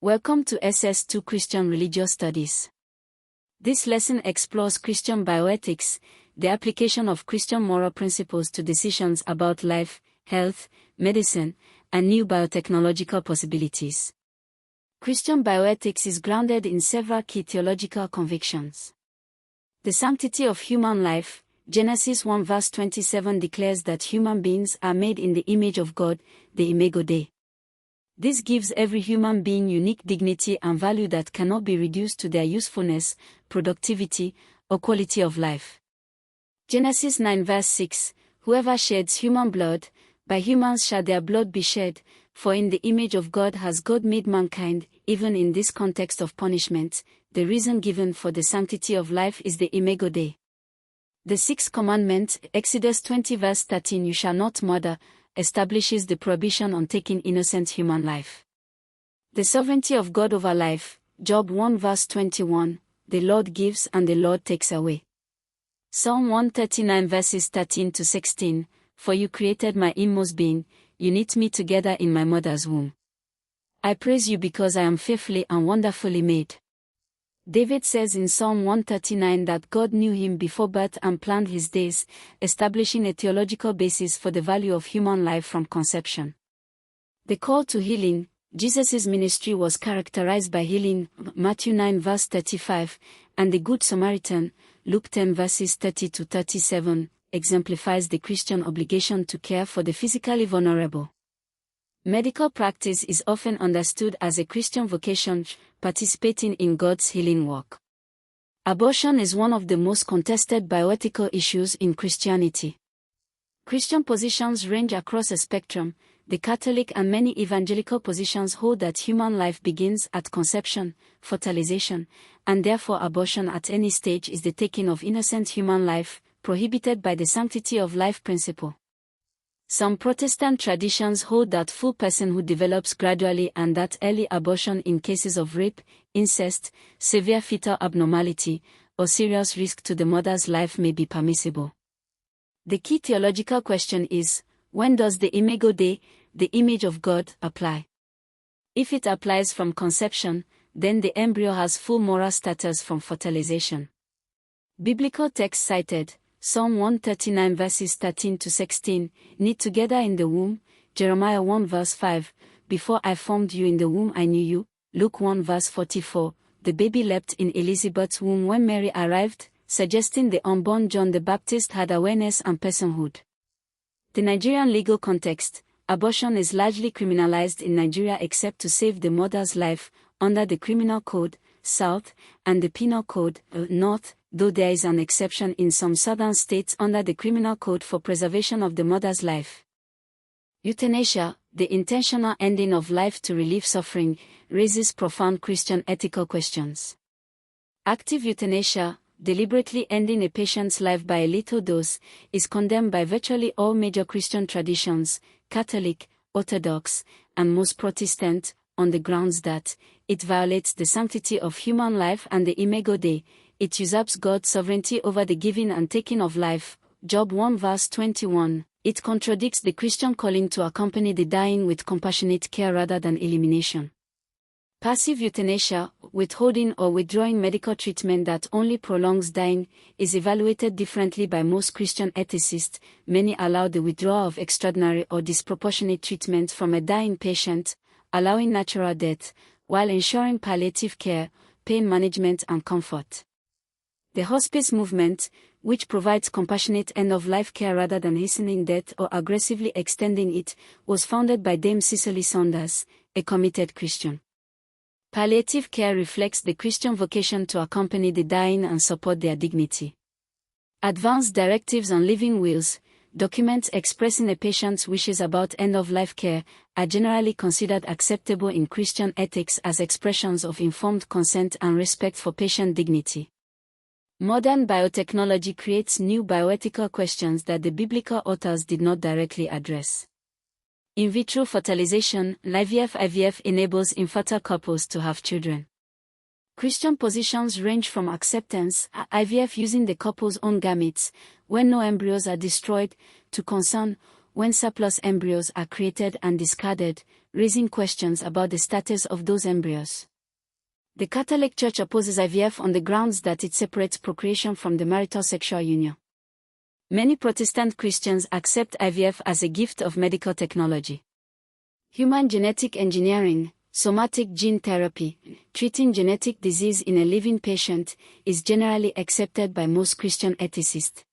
Welcome to SS2 Christian Religious Studies. This lesson explores Christian bioethics, the application of Christian moral principles to decisions about life, health, medicine, and new biotechnological possibilities. Christian bioethics is grounded in several key theological convictions. The sanctity of human life. Genesis 1 verse 27 declares that human beings are made in the image of God, the Imago Dei. This gives every human being unique dignity and value that cannot be reduced to their usefulness, productivity, or quality of life. Genesis 9 verse 6, Whoever sheds human blood, by humans shall their blood be shed, for in the image of God has God made mankind. Even in this context of punishment, the reason given for the sanctity of life is the Imago Dei. The sixth commandment, Exodus 20 verse 13, You shall not murder, establishes the prohibition on taking innocent human life. The sovereignty of God over life, Job 1 verse 21, The Lord gives and the Lord takes away. Psalm 139 verses 13 to 16, For you created my inmost being, you knit me together in my mother's womb. I praise you because I am fearfully and wonderfully made. David says in Psalm 139 that God knew him before birth and planned his days, establishing a theological basis for the value of human life from conception. The call to healing. Jesus' ministry was characterized by healing, Matthew 9 verse 35, and the Good Samaritan, Luke 10 verses 30 to 37, exemplifies the Christian obligation to care for the physically vulnerable. Medical practice is often understood as a Christian vocation, participating in God's healing work. Abortion is one of the most contested bioethical issues in Christianity. Christian positions range across a spectrum. The Catholic and many evangelical positions hold that human life begins at conception, fertilization, and therefore abortion at any stage is the taking of innocent human life, prohibited by the sanctity of life principle. Some Protestant traditions hold that full personhood develops gradually and that early abortion in cases of rape, incest, severe fetal abnormality, or serious risk to the mother's life may be permissible. The key theological question is, when does the Imago Dei, the image of God, apply? If it applies from conception, then the embryo has full moral status from fertilization. Biblical text cited, Psalm 139 verses 13 to 16, Knit together in the womb, Jeremiah 1 verse 5, Before I formed you in the womb I knew you, Luke 1 verse 44, the baby leapt in Elizabeth's womb when Mary arrived, suggesting the unborn John the Baptist had awareness and personhood. The Nigerian legal context. Abortion is largely criminalized in Nigeria except to save the mother's life, under the Criminal Code, South, and the Penal Code, North, though there is an exception in some southern states under the Criminal Code for preservation of the mother's life. Euthanasia, the intentional ending of life to relieve suffering, raises profound Christian ethical questions. Active euthanasia, deliberately ending a patient's life by a lethal dose, is condemned by virtually all major Christian traditions, Catholic, Orthodox, and most Protestant, on the grounds that it violates the sanctity of human life and the Imago Dei. It usurps God's sovereignty over the giving and taking of life, Job 1 verse 21. It contradicts the Christian calling to accompany the dying with compassionate care rather than elimination. Passive euthanasia, withholding or withdrawing medical treatment that only prolongs dying, is evaluated differently by most Christian ethicists. Many allow the withdrawal of extraordinary or disproportionate treatment from a dying patient, allowing natural death, while ensuring palliative care, pain management and comfort. The hospice movement, which provides compassionate end-of-life care rather than hastening death or aggressively extending it, was founded by Dame Cicely Saunders, a committed Christian. Palliative care reflects the Christian vocation to accompany the dying and support their dignity. Advanced directives on living wills, documents expressing a patient's wishes about end-of-life care, are generally considered acceptable in Christian ethics as expressions of informed consent and respect for patient dignity. Modern biotechnology creates new bioethical questions that the biblical authors did not directly address. In vitro fertilization, IVF enables infertile couples to have children. Christian positions range from acceptance, IVF using the couple's own gametes, when no embryos are destroyed, to concern, when surplus embryos are created and discarded, raising questions about the status of those embryos. The Catholic Church opposes IVF on the grounds that it separates procreation from the marital sexual union. Many Protestant Christians accept IVF as a gift of medical technology. Human genetic engineering, somatic gene therapy, treating genetic disease in a living patient, is generally accepted by most Christian ethicists.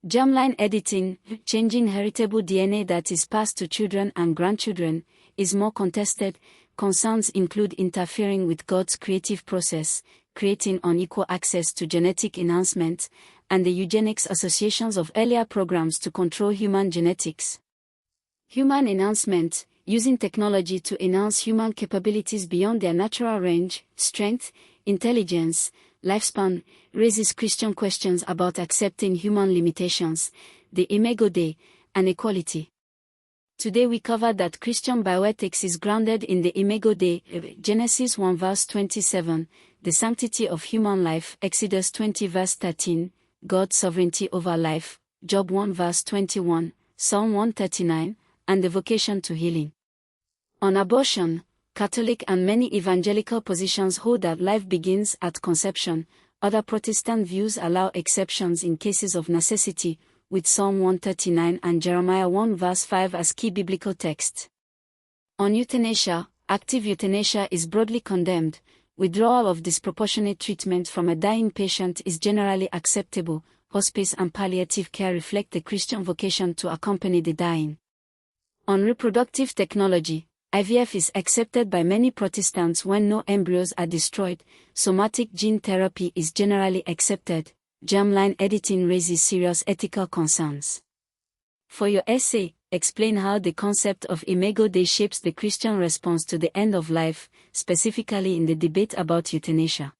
Germline editing, changing heritable DNA that is passed to children and grandchildren, is more contested. Concerns include interfering with God's creative process, creating unequal access to genetic enhancement, and the eugenics associations of earlier programs to control human genetics. Human enhancement, using technology to enhance human capabilities beyond their natural range, strength, intelligence, lifespan, raises Christian questions about accepting human limitations, the Imago Dei, and equality. Today we covered that Christian bioethics is grounded in the Imago Dei, Genesis 1 verse 27, the sanctity of human life, Exodus 20 verse 13, God's sovereignty over life, Job 1 verse 21, Psalm 139, and the vocation to healing. On abortion, Catholic and many evangelical positions hold that life begins at conception. Other Protestant views allow exceptions in cases of necessity, with Psalm 139 and Jeremiah 1 verse 5 as key biblical texts. On euthanasia, active euthanasia is broadly condemned. Withdrawal of disproportionate treatment from a dying patient is generally acceptable. Hospice and palliative care reflect the Christian vocation to accompany the dying. On reproductive technology, IVF is accepted by many Protestants when no embryos are destroyed. Somatic gene therapy is generally accepted. Germline editing raises serious ethical concerns. For your essay, explain how the concept of Imago Dei shapes the Christian response to the end of life, specifically in the debate about euthanasia.